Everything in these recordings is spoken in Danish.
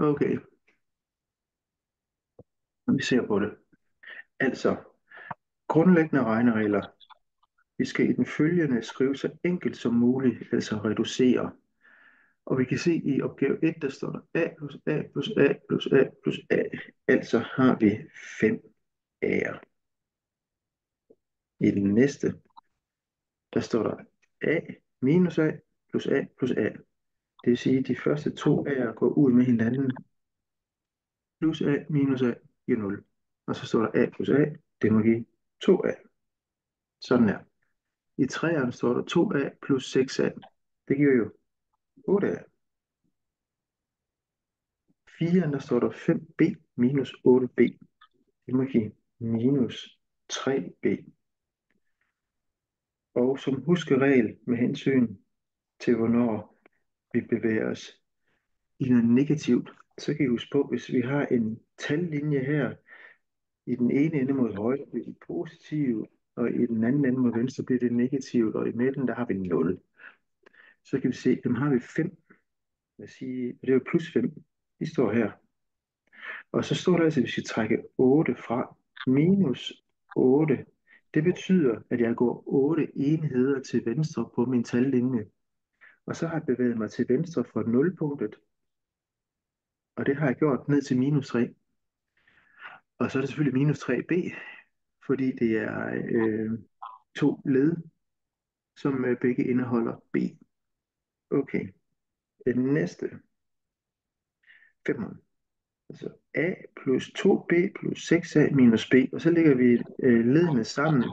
Okay, vi ser på det. Altså, grundlæggende regneregler. Vi skal i den følgende skrive så enkelt som muligt, altså reducere. Og vi kan se i opgave 1, der står der a plus a plus a plus a plus a. Altså har vi 5 a'er. I den næste, der står der a minus a plus a plus a. Det vil sige, at de første to a'er går ud med hinanden. Plus a minus a giver 0. Og så står der a plus a, det må give 2a. Sådan her. I træerne står der 2a plus 6a. Det giver jo 8a. 4, der står der 5b minus 8b. Det må give minus 3b. Og som huskeregel med hensyn til, hvornår vi bevæger os i noget negativt, så kan I huske på, hvis vi har en tallinje her, i den ene ende mod højre bliver det positivt, og i den anden ende mod venstre bliver det negativt, og i midten der har vi 0. Så kan vi se, dem har vi 5. Lad os sige, og det er jo plus 5. De står her. Og så står der altså, at vi skal trække 8 fra. Minus 8. Det betyder, at jeg går 8 enheder til venstre på min tallinje. Og så har jeg bevæget mig til venstre fra 0-punktet. Og det har jeg gjort ned til minus 3. Og så er det selvfølgelig minus 3b, fordi det er to led, som begge indeholder b. Okay, den næste 5. Altså a plus 2b plus 6a minus b. Og så lægger vi ledene sammen.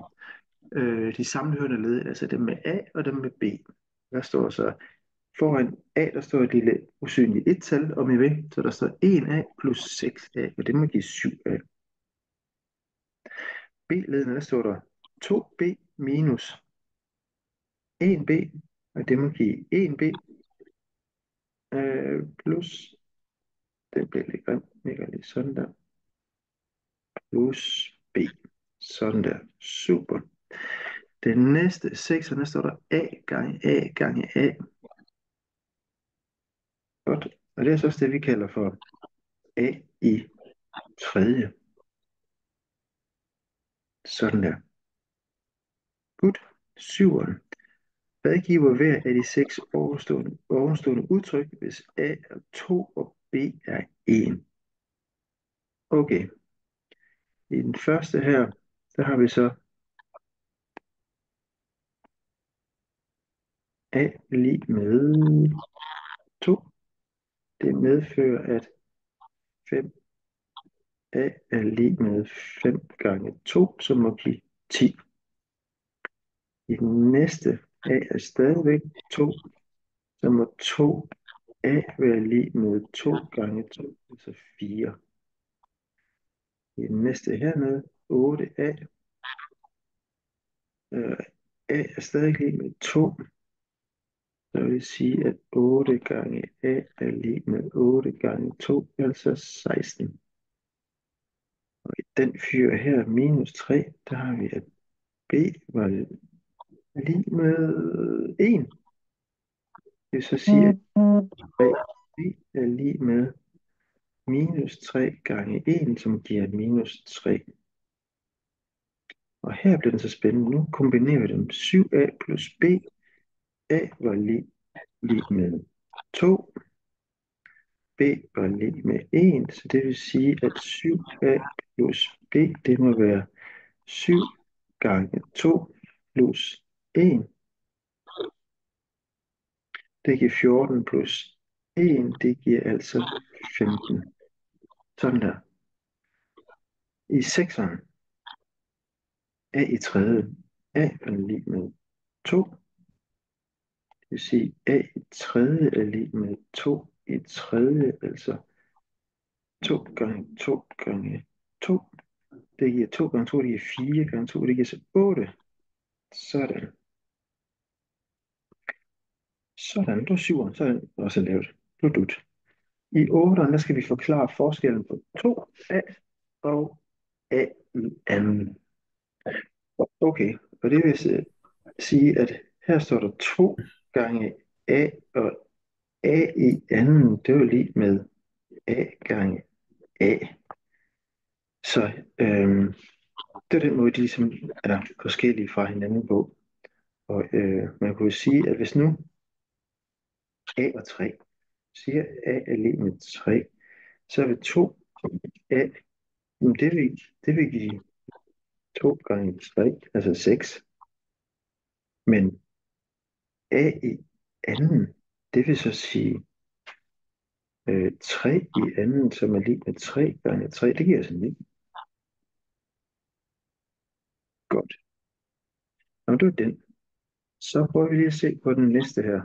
De sammenhørende led, altså dem med a og dem med b. Der står så foran a, der står et lille usynligt et-tal, om I vil. Så der står 1a plus 6a, og det må give 7a. B-ledene, der står der 2b minus 1b, og det må give 1b plus, det bliver lidt grimt, ligger lige sådan der, plus b. Sådan der. Super. Den næste 6'erne står der a gange a gange a. Godt. Og det er så også det, vi kalder for a i tredje. Sådan der. Godt. 7'eren. Hvad giver hver af de 6 ovenstående udtryk, hvis a er 2 og b er 1? Okay. I den første her, der har vi så a lig med 2. Det medfører, at 5a er lig med 5 gange 2, som må give 10. I den næste a er stadigvæk 2, så må 2a være lig med 2 gange 2, altså 4. I den næste hernede, 8a. A er stadig lig med 2. Så vil sige, at 8 gange a er lig med 8 gange 2, altså 16. Og i den fyr her, minus 3, der har vi, at b var lig med 1. Det vil så sige, at b er lig med minus 3 gange 1, som giver minus 3. Og her bliver den så spændende. Nu kombinerer vi dem. 7a plus b. A var lig med 2. B var lig med 1. Så det vil sige, at 7a plus b, det må være 7 gange 2 plus 1. Det giver 14 plus 1. Det giver altså 15. Sådan der. I 6'eren. A i tredje. A er lig med 2. Det vil sige, A i tredje er lig med 2 i tredje, altså 2 gange 2 gange 2. Det giver 2 gange 2, det giver 4 gange 2, det giver så 8. Sådan. Sådan, du er 7'eren, så er den også lavet. Dut. I 8'eren, der skal vi forklare forskellen på 2a og a i anden. Okay, og det vil sige, at her står der 2 gange a, og a i anden, det er jo lige med A gange A. Så det er den måde, de ligesom er forskellige fra hinanden på. Og man kunne sige, at hvis nu A var 3, siger A er lig med 3, så vil 2A, jamen det vil give 2 gange 3, altså 6. Men A i anden, det vil så sige 3 i anden, som er lig med 3 gange 3, det giver altså 9. Godt. Nå, det var den. Så prøver vi lige at se på den næste her.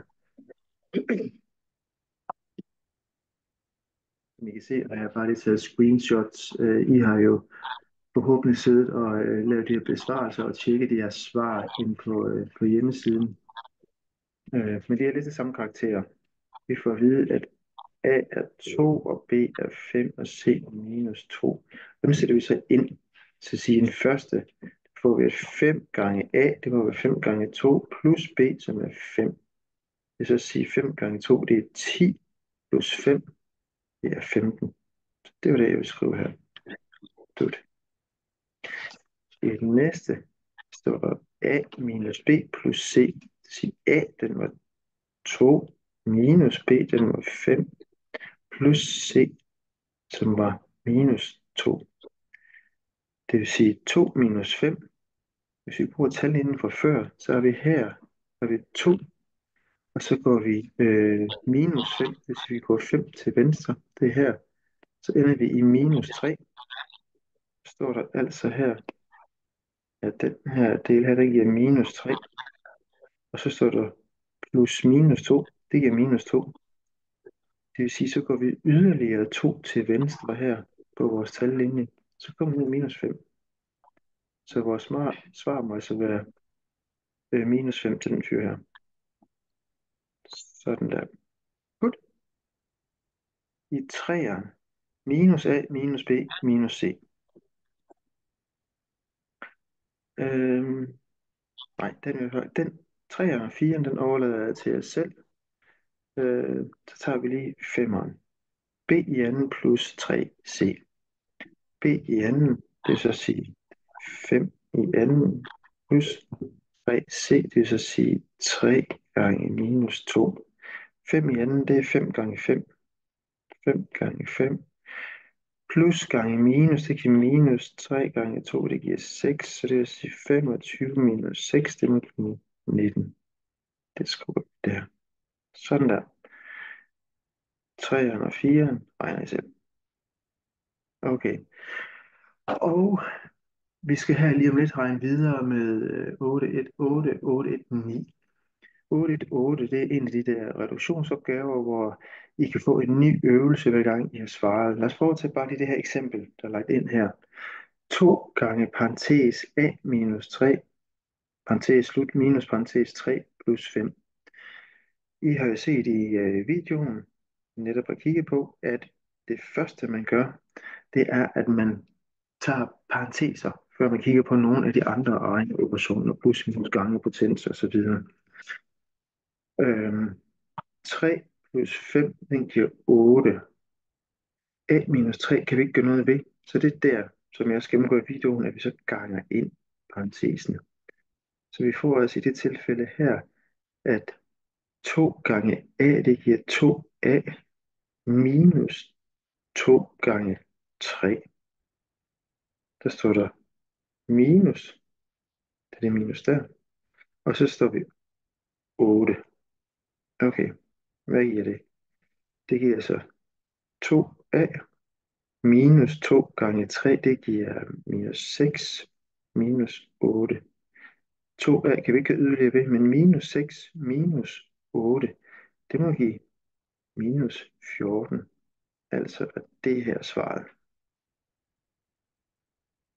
Som I kan se, og jeg har bare lige taget screenshots. I har jo forhåbentlig siddet og lavet de her besvarelser og tjekket de her svar ind på hjemmesiden. Men det er lidt det samme karakter. Vi får at vide, at A er 2, og B er 5, og C er minus 2. Og nu sætter vi så ind til sige den første. Får vi, at 5 gange A, det må være 5 gange 2, plus B, som er 5. Det vil så sige 5 gange 2, det er 10, plus 5, det er 15. Det var det, jeg vil skrive her. Dut. I den næste står der A minus B plus C. Det vil sige A, den var 2, minus B, den var 5, plus C, som var minus 2. Det vil sige 2 minus 5. Hvis vi bruger tallinjen fra før, så er vi her, er vi 2, og så går vi minus 5. Hvis vi går 5 til venstre, det er her, så ender vi i minus 3. Står der altså her, at den her del her, der giver minus 3. Og så står der plus minus 2, det giver minus 2. Det vil sige, så går vi yderligere 2 til venstre her på vores tallinje. Så kommer vi ned minus 5. Så vores svar må altså være minus 5 til den fyr her. Sådan der. Godt. I træeren, minus A, minus B, minus C. Nej, den 3'eren og 4'eren, den overlader jeg til jer selv. Så tager vi lige 5'eren. B i anden plus 3C. B i anden, det vil så sige 5 i anden plus 3C, det vil så sige 3 gange minus 2. 5 i anden, det er 5 gange 5. 5 gange 5 plus gange minus, det giver minus 3 gange 2, det giver 6, så det vil sige 25 minus 6, det må give 19. Det skriver vi der. Sådan der. 3'eren og 4'eren regner I selv. Okay. Og vi skal her lige om lidt regne videre med 818, 819. 818, det er en af de der reduktionsopgaver, hvor I kan få en ny øvelse hver gang I har svaret. Lad os prøve at tage bare lige det her eksempel, der er lagt ind her. 2 gange parentes A minus 3, parentes slut, minus parentes 3 plus 5. I har jo set i videoen, netop at kigge på, at det første man gør, det er, at man tager parenteser, før man kigger på nogle af de andre regneoperationer, plus minus gange potens og så videre. 3 plus 5, den giver 8. A minus 3 kan vi ikke gøre noget ved, så det er der, som jeg skal gennemgå i videoen, at vi så ganger ind parentesen. Så vi får altså i det tilfælde her, at 2 gange A, det giver 2A minus 2 gange 3. Der står der minus, det er det minus der, og så står vi 8. Okay, hvad giver det? Det giver så 2A minus 2 gange 3, det giver minus 6 minus 8. 2A kan vi ikke yderligere ved, men minus 6 minus 8, det må give minus 14. Altså at det her svaret.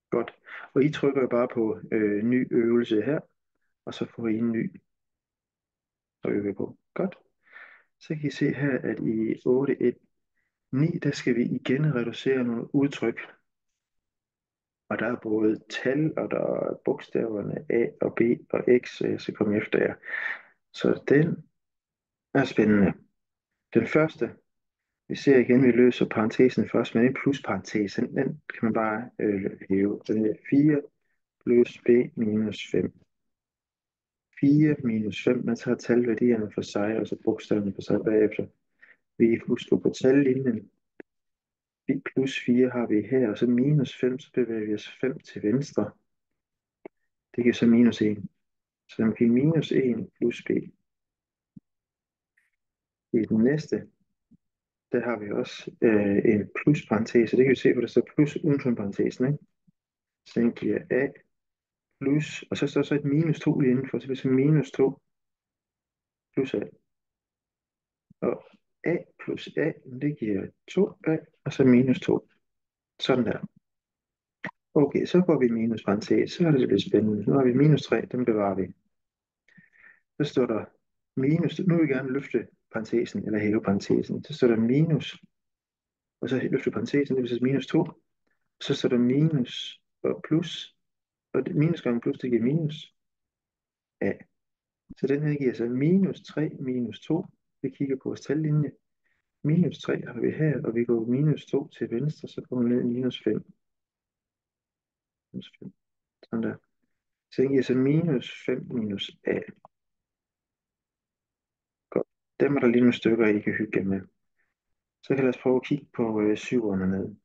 Godt. Og I trykker jo bare på ny øvelse her, og så får I en ny at øve på. Godt. Så kan I se her, at i 8.1.9, der skal vi igen reducere nogle udtryk. Og der er både tal, og der er bogstaverne A og B og X, så jeg skal komme efter jer. Så den er spændende. Den første, Vi ser igen, vi løser parentesen først, men en plusparentes, den kan man bare hæve. Så det er 4 plus b minus 5. 4 minus 5, man tager talværdierne for sig, og så bogstaverne for sig bagefter. Vi husker på tallinjen. Plus 4 har vi her, og så minus 5, så bevæger vi os 5 til venstre. Det giver så minus 1. Så man giver minus 1 plus b. I den næste, der har vi også en plusparentese. Det kan vi se, hvor der står plus uden for parentesen, ikke? Så den giver a plus, og så står så et minus 2 lige indenfor, så det bliver minus 2 plus a. Og a plus a, det giver 2a, og så minus 2. Sådan der. Okay, så får vi minus parentes, så er det lidt spændende. Nu har vi minus 3, den bevarer vi. Så står der minus, nu vil vi gerne løfte parentesen, eller hæve parentesen. Så står der minus, og så løfte parentesen, det vil sige minus 2. Så står der minus og plus, og minus gange plus, det giver minus a. Så den her giver så minus 3 minus 2. Vi kigger på vores tallinje. Minus 3 har vi her, og vi går minus 2 til venstre, så kommer vi ned i minus 5. Minus 5. Sådan der. Så den giver så minus 5 minus a. Godt. Dem er der lige nogle stykker, I kan hygge jer med. Så kan lad os prøve at kigge på 7'erne ned.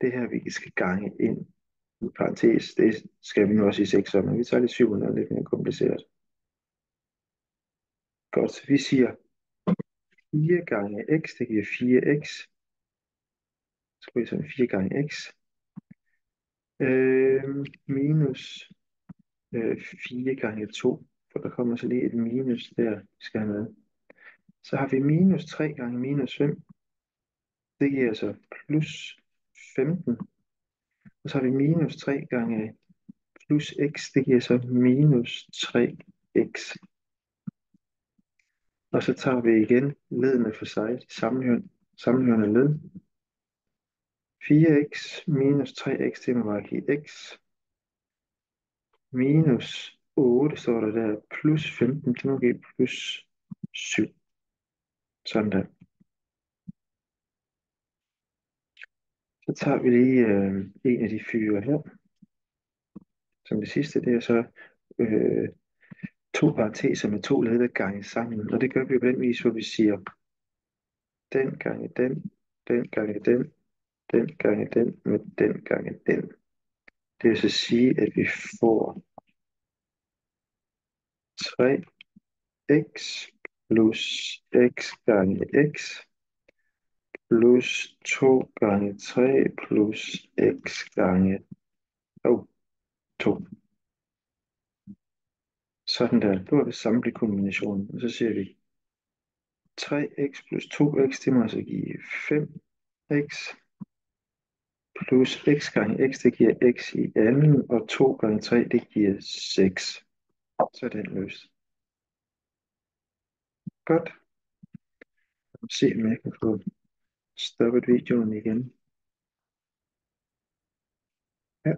Det her, vi skal gange ind i parentes, det skal vi nu også i 6'erne, men vi tager lige 7'erne lidt mere kompliceret. Godt, så vi siger 4 gange x, det giver 4x. Så skal vi så 4 gange x. Minus 4 gange 2, for der kommer så lige et minus der, vi skal have med. Så har vi minus 3 gange minus 5. Det giver så plus 15. Og så har vi minus 3 gange plus x, det giver så minus 3x. Og så tager vi igen ledene for sig, de sammenhørende led. 4x minus 3x, det må bare give x. Minus 8 står der der, plus 15, det må give plus 7. Sådan der. Så tager vi lige en af de fyre her. Som det sidste, det er så to parenteser med to led, der gange sammen. Og det gør vi på den vis, hvor vi siger den gange den, den gange den, den gange den med den gange den. Det vil så sige, at vi får 3x plus x gange x plus 2 gange 3 plus x gange 2. Sådan der. Det var det samtlige kombination. Og så siger vi 3x plus 2x, det må altså give 5x plus x gange x, det giver x i anden, og 2 gange 3, det giver 6. Så er den løst. Godt. Lad os se, om jeg kan få stoppet videoen igen. Ja.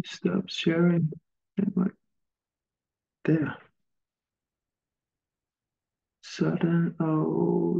Stop sharing. Der. Sådan, og